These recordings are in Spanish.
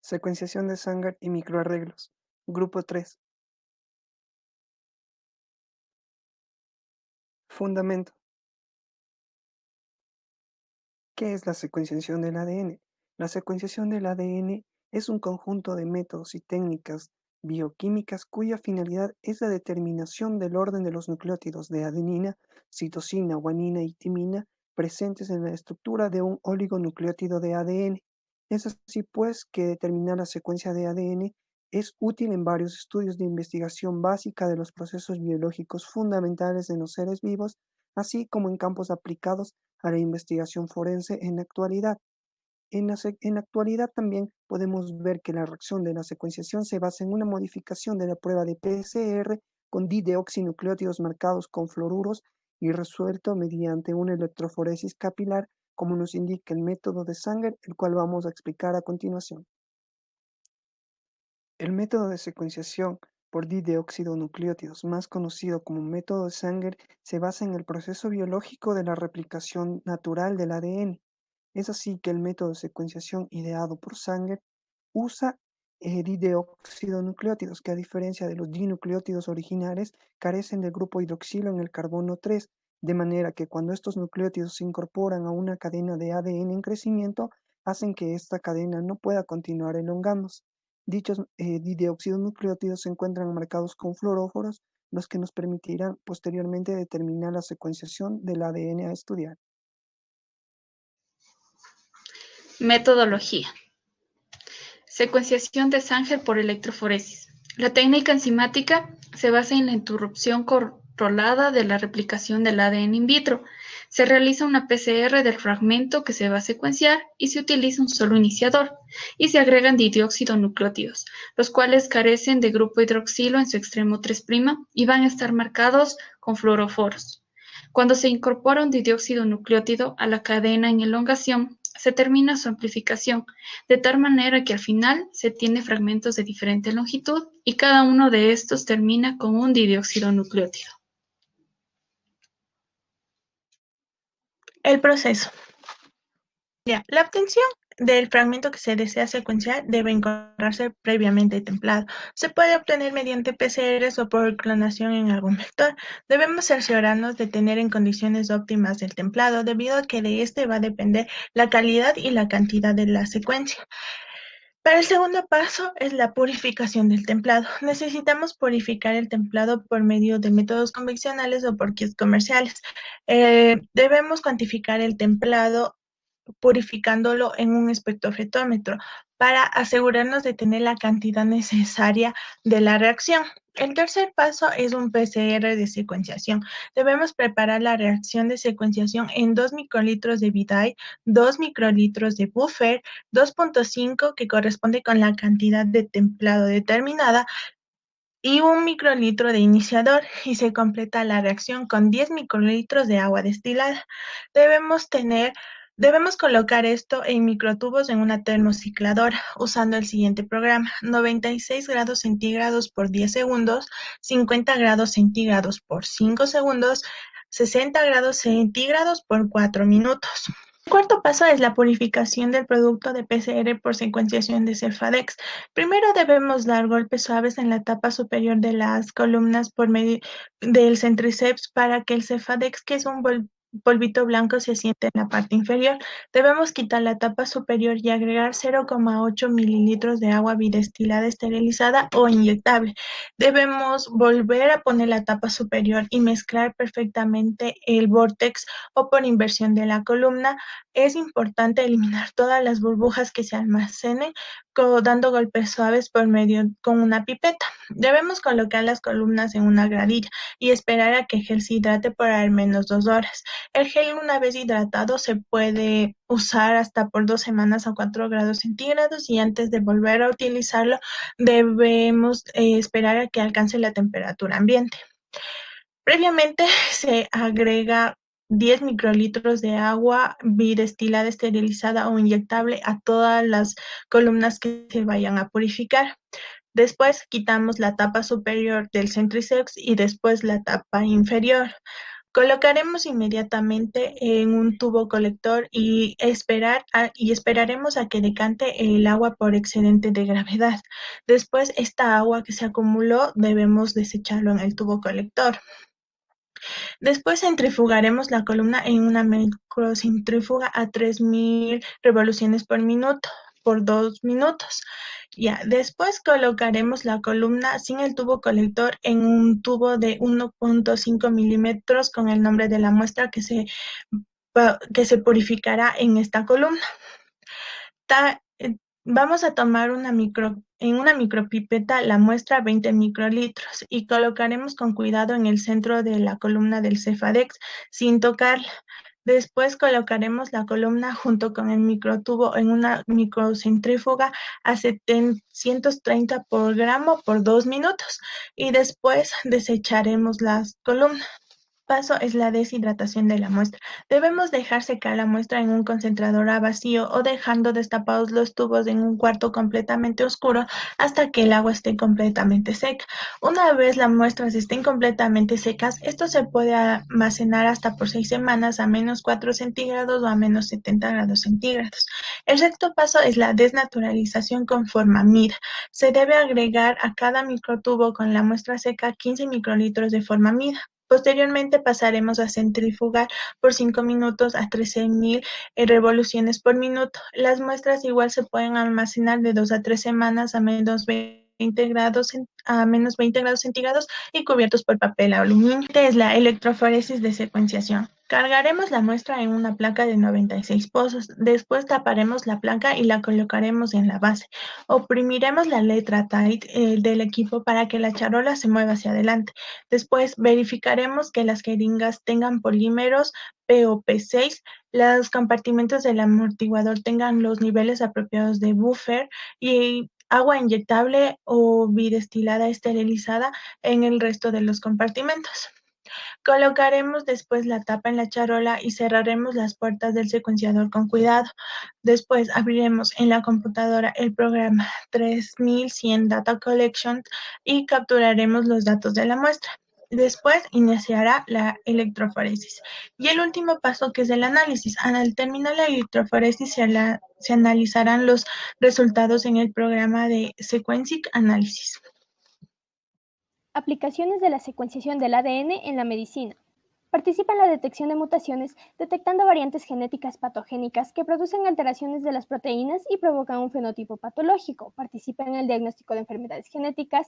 Secuenciación de Sanger y microarreglos. Grupo 3. Fundamento. ¿Qué es la secuenciación del ADN? La secuenciación del ADN es un conjunto de métodos y técnicas bioquímicas cuya finalidad es la determinación del orden de los nucleótidos de adenina, citosina, guanina y timina presentes en la estructura de un oligonucleótido de ADN. Es así pues que determinar la secuencia de ADN es útil en varios estudios de investigación básica de los procesos biológicos fundamentales de los seres vivos, así como en campos aplicados a la investigación forense en la actualidad. En la actualidad también podemos ver que la reacción de la secuenciación se basa en una modificación de la prueba de PCR con dideoxinucleótidos marcados con fluoruros y resuelto mediante una electroforesis capilar, como nos indica el método de Sanger, el cual vamos a explicar a continuación. El método de secuenciación por dideoxinucleótidos, más conocido como método de Sanger, se basa en el proceso biológico de la replicación natural del ADN. Es así que el método de secuenciación ideado por Sanger usa dideoxinucleótidos que, a diferencia de los dinucleótidos originales, carecen del grupo hidroxilo en el carbono 3, de manera que cuando estos nucleótidos se incorporan a una cadena de ADN en crecimiento, hacen que esta cadena no pueda continuar elongándose. Dichos dideoxinucleótidos se encuentran marcados con fluoróforos, los que nos permitirán posteriormente determinar la secuenciación del ADN a estudiar. Metodología. Secuenciación de Sanger por electroforesis. La técnica enzimática se basa en la interrupción controlada de la replicación del ADN in vitro. Se realiza una PCR del fragmento que se va a secuenciar y se utiliza un solo iniciador, y se agregan dideoxinucleótidos, los cuales carecen de grupo hidroxilo en su extremo 3' y van a estar marcados con fluoroforos. Cuando se incorpora un dideoxinucleótido a la cadena en elongación, se termina su amplificación, de tal manera que al final se tiene fragmentos de diferente longitud y cada uno de estos termina con un dideoxinucleótido. El proceso. La obtención del fragmento que se desea secuenciar debe encontrarse previamente templado. Se puede obtener mediante PCRs o por clonación en algún vector. Debemos cerciorarnos de tener en condiciones óptimas el templado, debido a que de este va a depender la calidad y la cantidad de la secuencia. Para el segundo paso es la purificación del templado. Necesitamos purificar el templado por medio de métodos convencionales o por kits comerciales. Debemos cuantificar el templado purificándolo en un espectrofetómetro para asegurarnos de tener la cantidad necesaria de la reacción. El tercer paso es un PCR de secuenciación. Debemos preparar la reacción de secuenciación en 2 microlitros de Vidai, 2 microlitros de buffer, 2.5 que corresponde con la cantidad de templado determinada, y 1 microlitro de iniciador, y se completa la reacción con 10 microlitros de agua destilada. Debemos colocar esto en microtubos en una termocicladora usando el siguiente programa: 96 grados centígrados por 10 segundos, 50 grados centígrados por 5 segundos, 60 grados centígrados por 4 minutos. El cuarto paso es la purificación del producto de PCR por secuenciación de Cefadex. Primero debemos dar golpes suaves en la tapa superior de las columnas por medio del centriceps para que el Cefadex, que es un polvito blanco, se asiente en la parte inferior. Debemos quitar la tapa superior y agregar 0,8 mililitros de agua bidestilada esterilizada o inyectable. Debemos volver a poner la tapa superior y mezclar perfectamente el vórtex o por inversión de la columna. Es importante eliminar todas las burbujas que se almacenen dando golpes suaves con una pipeta. Debemos colocar las columnas en una gradilla y esperar a que el gel se hidrate por al menos 2 horas. El gel, una vez hidratado, se puede usar hasta por 2 semanas a 4 grados centígrados, y antes de volver a utilizarlo debemos esperar a que alcance la temperatura ambiente. Previamente se agrega 10 microlitros de agua bidestilada esterilizada o inyectable a todas las columnas que se vayan a purificar. Después quitamos la tapa superior del centriceps y después la tapa inferior. Colocaremos inmediatamente en un tubo colector y esperaremos a que decante el agua por excedente de gravedad. Después, esta agua que se acumuló debemos desecharlo en el tubo colector. Después centrifugaremos la columna en una microcentrífuga a 3000 revoluciones por minuto por 2 minutos. Ya, después colocaremos la columna sin el tubo colector en un tubo de 1.5 milímetros con el nombre de la muestra que se purificará en esta columna. Vamos a tomar en una micropipeta la muestra 20 microlitros y colocaremos con cuidado en el centro de la columna del Cefadex sin tocarla. Después colocaremos la columna junto con el microtubo en una microcentrífuga a 730 por gramo por 2 minutos y después desecharemos las columnas. Paso es la deshidratación de la muestra. Debemos dejar secar la muestra en un concentrador a vacío o dejando destapados los tubos en un cuarto completamente oscuro hasta que el agua esté completamente seca. Una vez las muestras estén completamente secas, esto se puede almacenar hasta por 6 semanas a -4 centígrados o a -70 grados centígrados. El sexto paso es la desnaturalización con formamida. Se debe agregar a cada microtubo con la muestra seca 15 microlitros de formamida. Posteriormente pasaremos a centrifugar por 5 minutos a 13.000 revoluciones por minuto. Las muestras igual se pueden almacenar de 2 a 3 semanas a -20 grados centígrados y cubiertos por papel aluminio. Esta es la electroforesis de secuenciación. Cargaremos la muestra en una placa de 96 pozos. Después taparemos la placa y la colocaremos en la base. Oprimiremos la letra TITE del equipo para que la charola se mueva hacia adelante. Después verificaremos que las jeringas tengan polímeros POP6, los compartimentos del amortiguador tengan los niveles apropiados de buffer y agua inyectable o bidestilada esterilizada en el resto de los compartimentos. Colocaremos después la tapa en la charola y cerraremos las puertas del secuenciador con cuidado. Después abriremos en la computadora el programa 3100 Data Collection y capturaremos los datos de la muestra. Después iniciará la electroforesis. Y el último paso, que es el análisis. Al terminar la electroforesis se analizarán los resultados en el programa de Sequencing Analysis. Aplicaciones de la secuenciación del ADN en la medicina. Participa en la detección de mutaciones, detectando variantes genéticas patogénicas que producen alteraciones de las proteínas y provocan un fenotipo patológico. Participa en el diagnóstico de enfermedades genéticas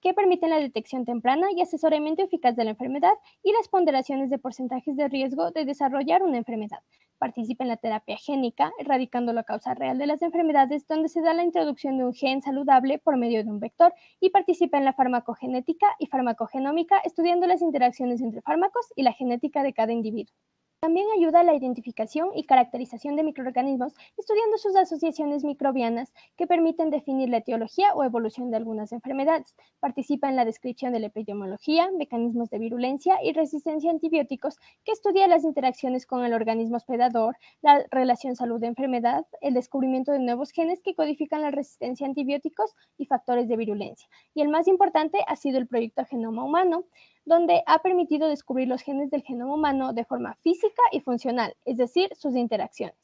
que permiten la detección temprana y asesoramiento eficaz de la enfermedad y las ponderaciones de porcentajes de riesgo de desarrollar una enfermedad. Participa en la terapia génica, erradicando la causa real de las enfermedades, donde se da la introducción de un gen saludable por medio de un vector, y participa en la farmacogenética y farmacogenómica, estudiando las interacciones entre fármacos y la genética de cada individuo. También ayuda a la identificación y caracterización de microorganismos, estudiando sus asociaciones microbianas que permiten definir la etiología o evolución de algunas enfermedades. Participa en la descripción de la epidemiología, mecanismos de virulencia y resistencia a antibióticos, que estudia las interacciones con el organismo hospedador, la relación salud-enfermedad, el descubrimiento de nuevos genes que codifican la resistencia a antibióticos y factores de virulencia. Y el más importante ha sido el proyecto Genoma Humano, donde ha permitido descubrir los genes del genoma humano de forma física y funcional, es decir, sus interacciones.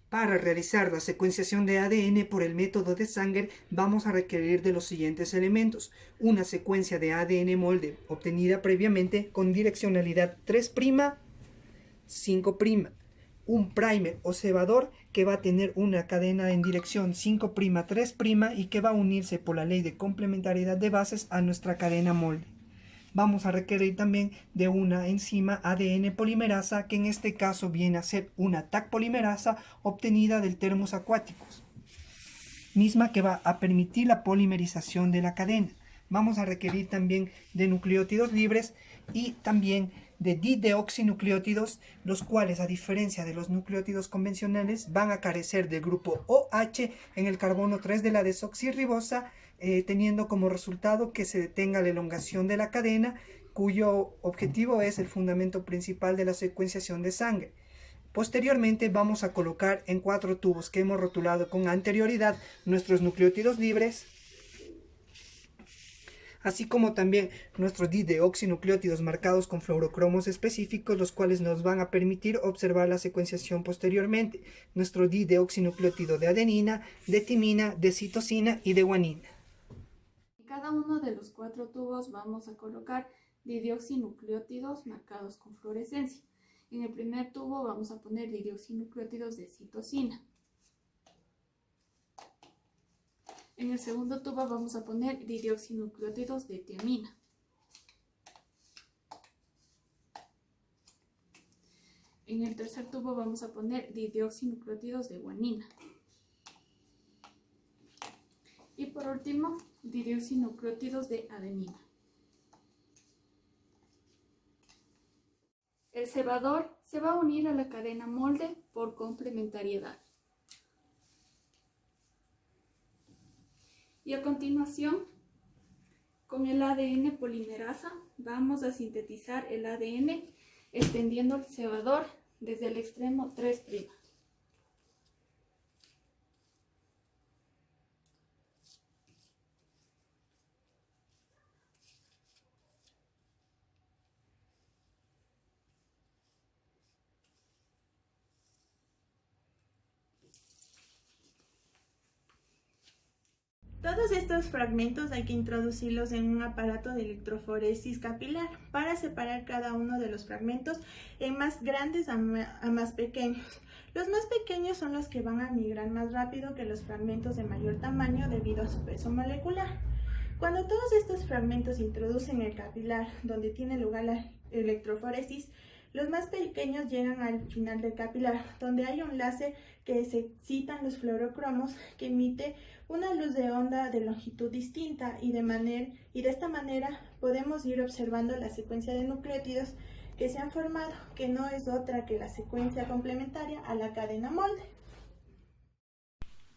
Para realizar la secuenciación de ADN por el método de Sanger, vamos a requerir de los siguientes elementos: una secuencia de ADN molde obtenida previamente con direccionalidad 3', 5', un primer o cebador que va a tener una cadena en dirección 5', 3' y que va a unirse por la ley de complementariedad de bases a nuestra cadena molde. Vamos a requerir también de una enzima ADN polimerasa, que en este caso viene a ser una Taq polimerasa obtenida del termos acuáticos, misma que va a permitir la polimerización de la cadena. Vamos a requerir también de nucleótidos libres y también de dideoxinucleótidos, los cuales, a diferencia de los nucleótidos convencionales, van a carecer del grupo OH en el carbono 3 de la desoxirribosa, teniendo como resultado que se detenga la elongación de la cadena, cuyo objetivo es el fundamento principal de la secuenciación de Sanger. Posteriormente vamos a colocar en 4 tubos que hemos rotulado con anterioridad nuestros nucleótidos libres. así como también nuestros dideoxinucleótidos marcados con fluorocromos específicos, los cuales nos van a permitir observar la secuenciación posteriormente. Nuestro dideoxinucleótido de adenina, de timina, de citosina y de guanina. En cada uno de los 4 tubos vamos a colocar didioxinucleótidos marcados con fluorescencia. En el primer tubo vamos a poner didioxinucleótidos de citosina. En el segundo tubo vamos a poner didioxinucleótidos de timina. En el tercer tubo vamos a poner didioxinucleótidos de guanina. Y por último, didioxinucleótidos de adenina. El cebador se va a unir a la cadena molde por complementariedad. Y a continuación, con el ADN polimerasa, vamos a sintetizar el ADN extendiendo el cebador desde el extremo 3'. Todos estos fragmentos hay que introducirlos en un aparato de electroforesis capilar para separar cada uno de los fragmentos en más grandes a más pequeños. Los más pequeños son los que van a migrar más rápido que los fragmentos de mayor tamaño debido a su peso molecular. Cuando todos estos fragmentos se introducen en el capilar donde tiene lugar la electroforesis, los más pequeños llegan al final del capilar, donde hay un láser que se excitan los fluorocromos que emite una luz de onda de longitud distinta y de esta manera podemos ir observando la secuencia de nucleótidos que se han formado, que no es otra que la secuencia complementaria a la cadena molde.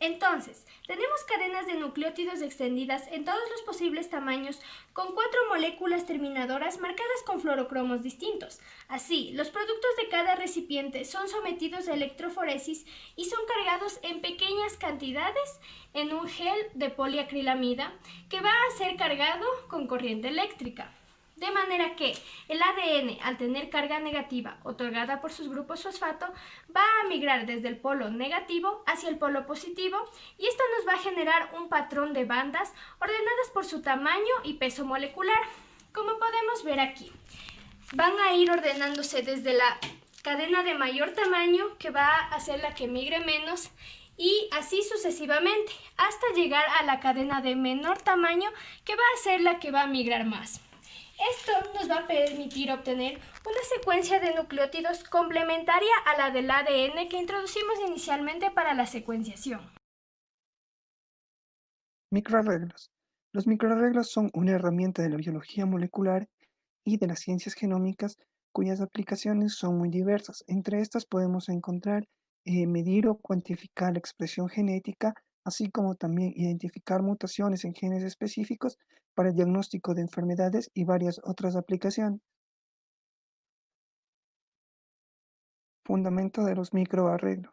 Entonces, tenemos cadenas de nucleótidos extendidas en todos los posibles tamaños con 4 moléculas terminadoras marcadas con fluorocromos distintos. Así, los productos de cada recipiente son sometidos a electroforesis y son cargados en pequeñas cantidades en un gel de poliacrilamida que va a ser cargado con corriente eléctrica. De manera que el ADN, al tener carga negativa otorgada por sus grupos fosfato, va a migrar desde el polo negativo hacia el polo positivo y esto nos va a generar un patrón de bandas ordenadas por su tamaño y peso molecular. Como podemos ver aquí, van a ir ordenándose desde la cadena de mayor tamaño, que va a ser la que migre menos, y así sucesivamente, hasta llegar a la cadena de menor tamaño, que va a ser la que va a migrar más. Esto nos va a permitir obtener una secuencia de nucleótidos complementaria a la del ADN que introducimos inicialmente para la secuenciación. Microarreglos. Los microarreglos son una herramienta de la biología molecular y de las ciencias genómicas cuyas aplicaciones son muy diversas. Entre estas podemos encontrar medir o cuantificar la expresión genética, así como también identificar mutaciones en genes específicos para el diagnóstico de enfermedades y varias otras aplicaciones. Fundamento de los microarreglos.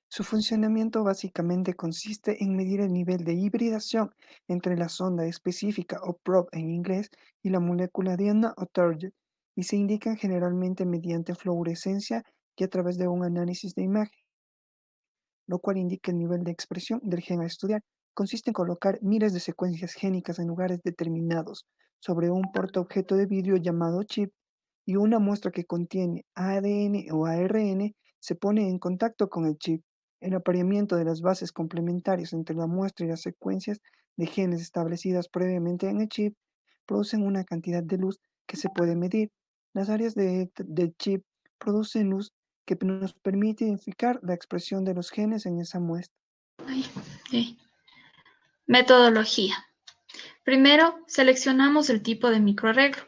Su funcionamiento básicamente consiste en medir el nivel de hibridación entre la sonda específica o probe en inglés y la molécula diana o target, y se indican generalmente mediante fluorescencia y a través de un análisis de imagen, lo cual indica el nivel de expresión del gen a estudiar. Consiste en colocar miles de secuencias génicas en lugares determinados sobre un portaobjeto de vidrio llamado chip, y una muestra que contiene ADN o ARN se pone en contacto con el chip. El apareamiento de las bases complementarias entre la muestra y las secuencias de genes establecidas previamente en el chip producen una cantidad de luz que se puede medir. Las áreas del chip producen luz que nos permite identificar la expresión de los genes en esa muestra. Metodología. Primero, seleccionamos el tipo de microarreglo.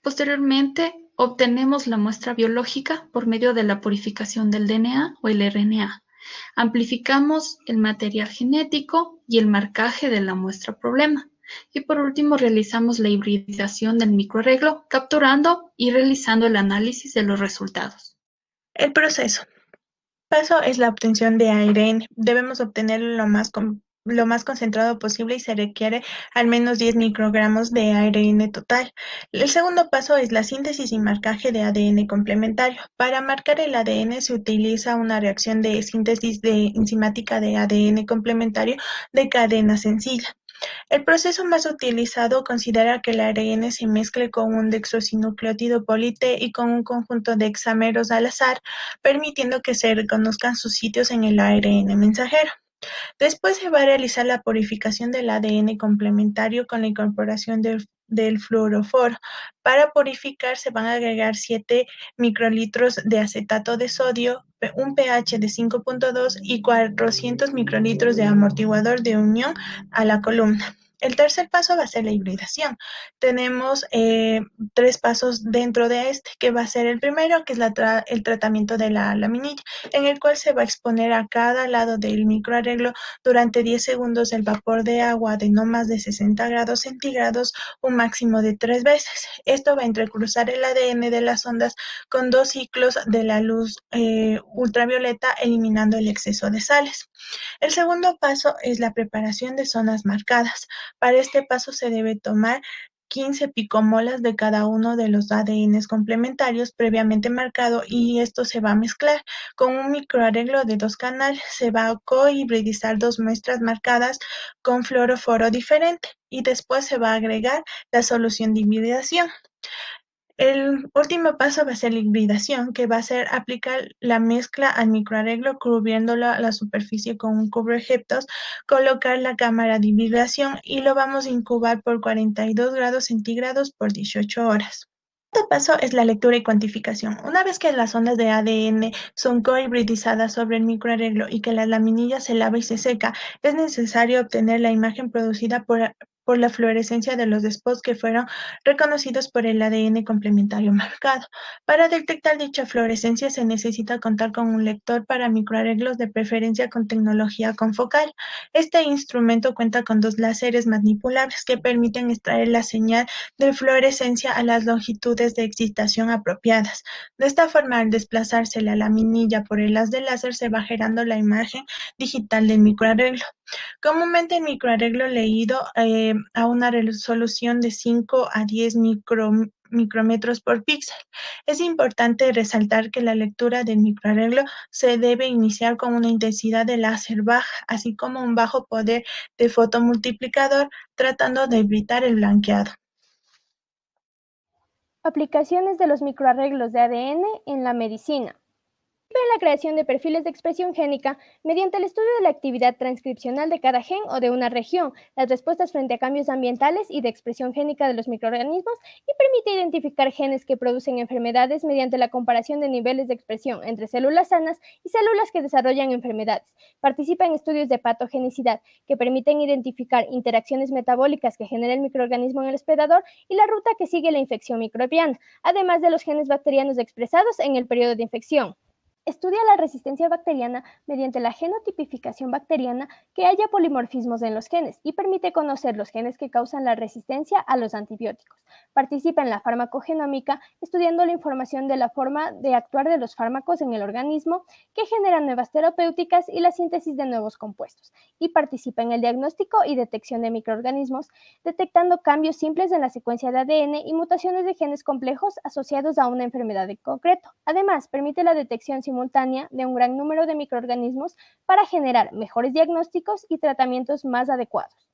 Posteriormente, obtenemos la muestra biológica por medio de la purificación del DNA o el RNA. Amplificamos el material genético y el marcaje de la muestra problema. Y por último, realizamos la hibridación del microarreglo, capturando y realizando el análisis de los resultados. El proceso. Paso es la obtención de ARN. Debemos obtenerlo lo más lo más concentrado posible y se requiere al menos 10 microgramos de ARN total. El segundo paso es la síntesis y marcaje de ADN complementario. Para marcar el ADN se utiliza una reacción de síntesis enzimática de ADN complementario de cadena sencilla. El proceso más utilizado considera que el ARN se mezcle con un desoxinucleótido poli-T y con un conjunto de hexameros al azar, permitiendo que se reconozcan sus sitios en el ARN mensajero. Después se va a realizar la purificación del ADN complementario con la incorporación del fluoroforo. Para purificar se van a agregar 7 microlitros de acetato de sodio, un pH de 5.2 y 400 microlitros de amortiguador de unión a la columna. El tercer paso va a ser la hibridación. Tenemos 3 pasos dentro de este, que va a ser el primero, que es el tratamiento de la laminilla, en el cual se va a exponer a cada lado del microarreglo durante 10 segundos el vapor de agua de no más de 60 grados centígrados, un máximo de 3 veces. Esto va a entrecruzar el ADN de las ondas con 2 ciclos de la luz ultravioleta, eliminando el exceso de sales. El segundo paso es la preparación de zonas marcadas. Para este paso se debe tomar 15 picomolas de cada uno de los ADNs complementarios previamente marcado y esto se va a mezclar. Con un microarreglo de 2 canales se va a cohibridizar 2 muestras marcadas con fluoroforo diferente y después se va a agregar la solución de hibridación. El último paso va a ser la hibridación, que va a ser aplicar la mezcla al microarreglo cubriendo la superficie con un cubreobjetos, colocar la cámara de hibridación y lo vamos a incubar por 42 grados centígrados por 18 horas. El cuarto paso es la lectura y cuantificación. Una vez que las ondas de ADN son cohibridizadas sobre el microarreglo y que la laminilla se lava y se seca, es necesario obtener la imagen producida por la fluorescencia de los spots que fueron reconocidos por el ADN complementario marcado. Para detectar dicha fluorescencia se necesita contar con un lector para microarreglos, de preferencia con tecnología confocal. Este instrumento cuenta con 2 láseres manipulables que permiten extraer la señal de fluorescencia a las longitudes de excitación apropiadas. De esta forma, al desplazarse la laminilla por el haz de láser, se va generando la imagen digital del microarreglo. Comúnmente el microarreglo leído a una resolución de 5 a 10 micrómetros por píxel. Es importante resaltar que la lectura del microarreglo se debe iniciar con una intensidad de láser baja, así como un bajo poder de fotomultiplicador, tratando de evitar el blanqueado. Aplicaciones de los microarreglos de ADN en la medicina. La creación de perfiles de expresión génica mediante el estudio de la actividad transcripcional de cada gen o de una región, las respuestas frente a cambios ambientales y de expresión génica de los microorganismos, y permite identificar genes que producen enfermedades mediante la comparación de niveles de expresión entre células sanas y células que desarrollan enfermedades. Participa en estudios de patogenicidad que permiten identificar interacciones metabólicas que genera el microorganismo en el hospedador y la ruta que sigue la infección microbiana, además de los genes bacterianos expresados en el periodo de infección. Estudia la resistencia bacteriana mediante la genotipificación bacteriana, que haya polimorfismos en los genes y permite conocer los genes que causan la resistencia a los antibióticos. Participa en la farmacogenómica, estudiando la información de la forma de actuar de los fármacos en el organismo, que generan nuevas terapéuticas y la síntesis de nuevos compuestos. Y participa en el diagnóstico y detección de microorganismos, detectando cambios simples en la secuencia de ADN y mutaciones de genes complejos asociados a una enfermedad en concreto. Además, permite la detección simultánea de un gran número de microorganismos para generar mejores diagnósticos y tratamientos más adecuados.